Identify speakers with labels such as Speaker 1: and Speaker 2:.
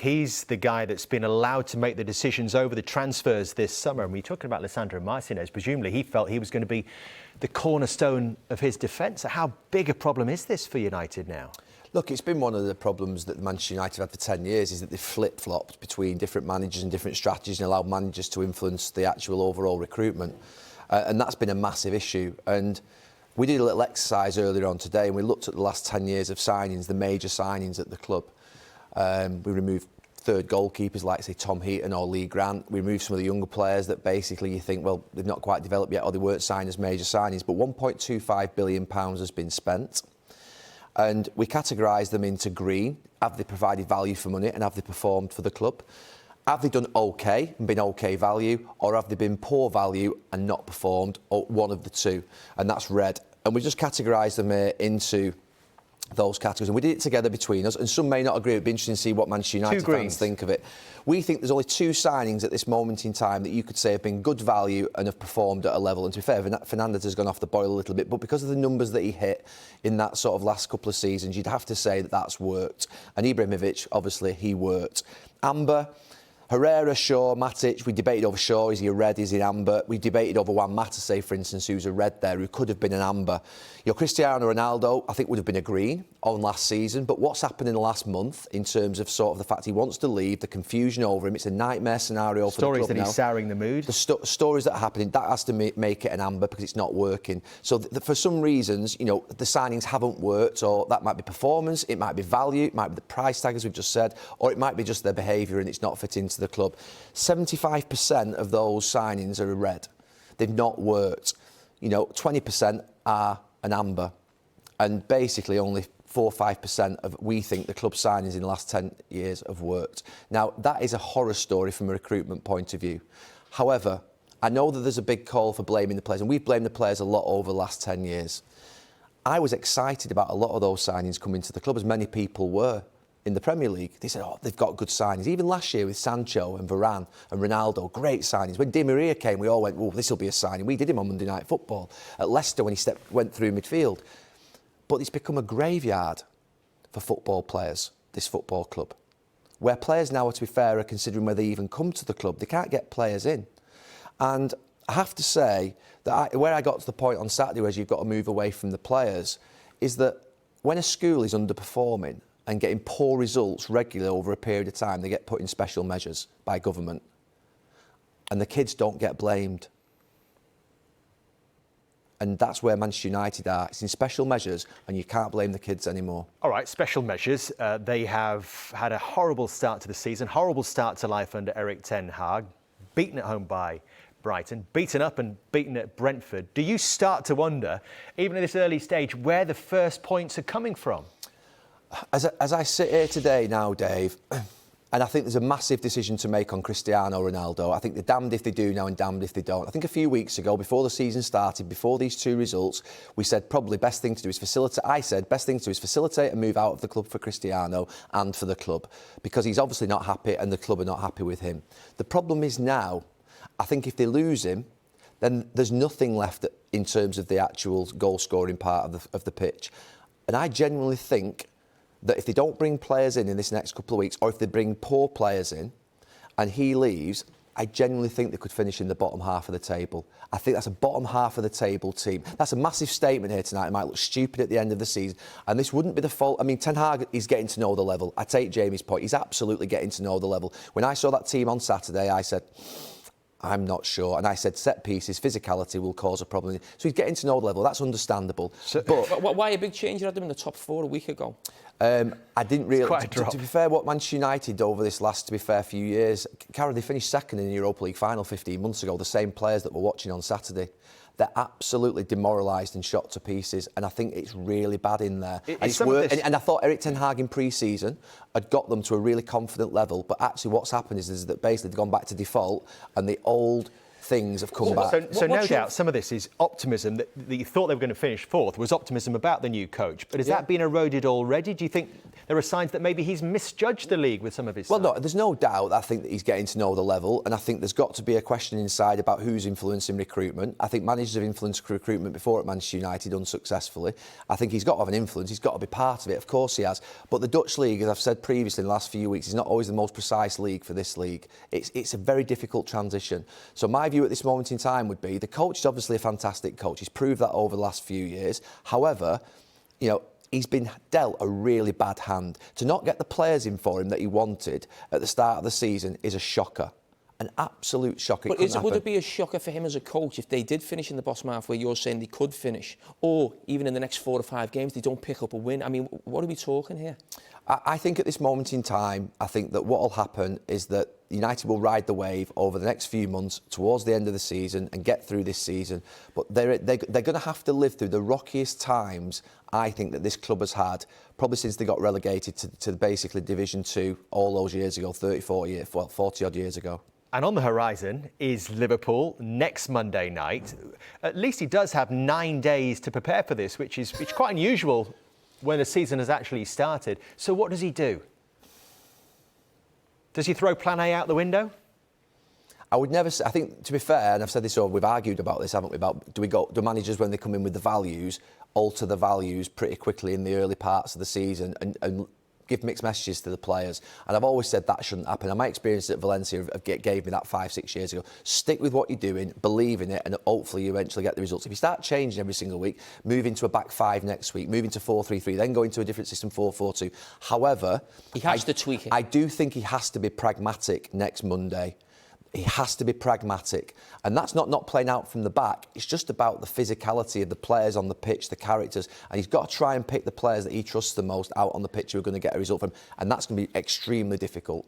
Speaker 1: He's the guy that's been allowed to make the decisions over the transfers this summer. And we're talking about Lisandro Martinez. Presumably, he felt he was going to be the cornerstone of his defence. How big a problem is this for United now?
Speaker 2: Look, it's been one of the problems that Manchester United have had for 10 years, is that they've flip-flopped between different managers and different strategies and allowed managers to influence the actual overall recruitment. And that's been a massive issue. And we did a little exercise earlier on today, and we looked at the last 10 years of signings, the major signings at the club. We removed third goalkeepers like, say, Tom Heaton or Lee Grant. We removed some of the younger players that basically you think, well, they've not quite developed yet or they weren't signed as major signings. But £1.25 billion has been spent. And we categorise them into green. Have they provided value for money and have they performed for the club? Have they done OK and been OK value, or have they been poor value and not performed, or one of the two? And that's red. And we just categorised them into those categories. And we did it together between us, and some may not agree. It'd be interesting to see what Manchester United fans think of it. We think there's only two signings at this moment in time that you could say have been good value and have performed at a level. And to be fair, Fernandes has gone off the boil a little bit, but because of the numbers that he hit in that sort of last couple of seasons, you'd have to say that that's worked. And Ibrahimovic, obviously, he worked. Amber, Herrera, Shaw, Matic, we debated over Shaw, is he a red, is he an amber? We debated over Juan Mata, say, for instance, who's a red there, who could have been an amber. Cristiano Ronaldo, I think, would have been a green on last season, but what's happened in the last month in terms of sort of the fact he wants to leave, the confusion over him, it's a nightmare scenario for the club now.
Speaker 1: Stories that he's souring the mood.
Speaker 2: The stories that are happening, that has to make it an amber because it's not working. So for some reasons, the signings haven't worked, or that might be performance, it might be value, it might be the price tag, as we've just said, or it might be just their behaviour and it's not fit into the club. 75% of those signings are red. They've not worked. 20% are an amber. And basically only 4 or 5% of, we think, the club signings in the last 10 years have worked. Now, that is a horror story from a recruitment point of view. However, I know that there's a big call for blaming the players, and we've blamed the players a lot over the last 10 years. I was excited about a lot of those signings coming to the club, as many people were. In the Premier League, they said, they've got good signings. Even last year with Sancho and Varane and Ronaldo, great signings. When Di Maria came, we all went, this will be a signing. We did him on Monday Night Football. At Leicester, when he went through midfield. But it's become a graveyard for football players, this football club, where players now, to be fair, are considering whether they even come to the club. They can't get players in. And I have to say that where I got to the point on Saturday where you've got to move away from the players is that when a school is underperforming and getting poor results regularly over a period of time, they get put in special measures by government. And the kids don't get blamed. And that's where Manchester United are. It's in special measures, and you can't blame the kids anymore.
Speaker 1: All right, special measures. They have had a horrible start to the season, horrible start to life under Erik ten Hag, beaten at home by Brighton, beaten up and beaten at Brentford. Do you start to wonder, even at this early stage, where the first points are coming from?
Speaker 2: As I sit here today now, Dave, and I think there's a massive decision to make on Cristiano Ronaldo. I think they're damned if they do now and damned if they don't. I think a few weeks ago, before the season started, before these two results, we said probably best thing to do is facilitate. I said best thing to do is facilitate and move out of the club for Cristiano and for the club, because he's obviously not happy and the club are not happy with him. The problem is now, I think if they lose him, then there's nothing left in terms of the actual goal-scoring part of the pitch. And I genuinely think that if they don't bring players in this next couple of weeks, or if they bring poor players in and he leaves, I genuinely think they could finish in the bottom half of the table. I think that's a bottom half of the table team. That's a massive statement here tonight. It might look stupid at the end of the season. And this wouldn't be the fault. I mean, Ten Hag is getting to know the level. I take Jamie's point. He's absolutely getting to know the level. When I saw that team on Saturday, I said, I'm not sure. And I said set pieces, physicality will cause a problem. So he's getting to know the level. That's understandable.
Speaker 3: So, but why a big change? You had them in the top 4 a week ago.
Speaker 2: I didn't really...
Speaker 1: To
Speaker 2: be fair, what Manchester United over this last, few years, Carragher, they finished second in the Europa League final 15 months ago, the same players that we're watching on Saturday. They're absolutely demoralised and shot to pieces, and I think it's really bad in there. And I thought Erik ten Hag in pre-season had got them to a really confident level, but actually what's happened is that basically they've gone back to default, and the old things have come back.
Speaker 1: So no doubt some of this is optimism that you thought they were going to finish 4th, was optimism about the new coach. But has that been eroded already? Do you think there are signs that maybe he's misjudged the league with some of his
Speaker 2: Well,
Speaker 1: signings.
Speaker 2: no, there's no doubt. I think that he's getting to know the level, and I think there's got to be a question inside about who's influencing recruitment. I think managers have influenced recruitment before at Manchester United unsuccessfully. I think he's got to have an influence. He's got to be part of it. Of course he has. But the Dutch league, as I've said previously in the last few weeks, is not always the most precise league for this league. It's a very difficult transition. So my view at this moment in time would be the coach is obviously a fantastic coach. He's proved that over the last few years. However, you know, he's been dealt a really bad hand. To not get the players in for him that he wanted at the start of the season is a shocker. An absolute shocker.
Speaker 3: But would it be a shocker for him as a coach if they did finish in the bottom half where you're saying they could finish, or even in the next 4 or 5 games they don't pick up a win? I mean, what are we talking here?
Speaker 2: I think at this moment in time, I think that what will happen is that United will ride the wave over the next few months towards the end of the season and get through this season. But they're going to have to live through the rockiest times, I think, that this club has had, probably since they got relegated to basically Division 2 all those years ago, 40-odd years ago.
Speaker 1: And on the horizon is Liverpool next Monday night. At least he does have 9 days to prepare for this, which is quite unusual when the season has actually started. So what does he do? Does he throw plan A out the window?
Speaker 2: I would never say, I think, to be fair, and I've said this over, we've argued about this, haven't we, about do managers, when they come in with the values, alter the values pretty quickly in the early parts of the season and give mixed messages to the players. And I've always said that shouldn't happen. And my experience at Valencia gave me that 5-6 years ago. Stick with what you're doing, believe in it, and hopefully you eventually get the results. If you start changing every single week, move into a back 5 next week, move into 4-3-3, then go into a different system, 4-4-2. However,
Speaker 3: he has to tweak it.
Speaker 2: I do think he has to be pragmatic next Monday. He has to be pragmatic. And that's not playing out from the back. It's just about the physicality of the players on the pitch, the characters. And he's got to try and pick the players that he trusts the most out on the pitch who are going to get a result from him. And that's going to be extremely difficult.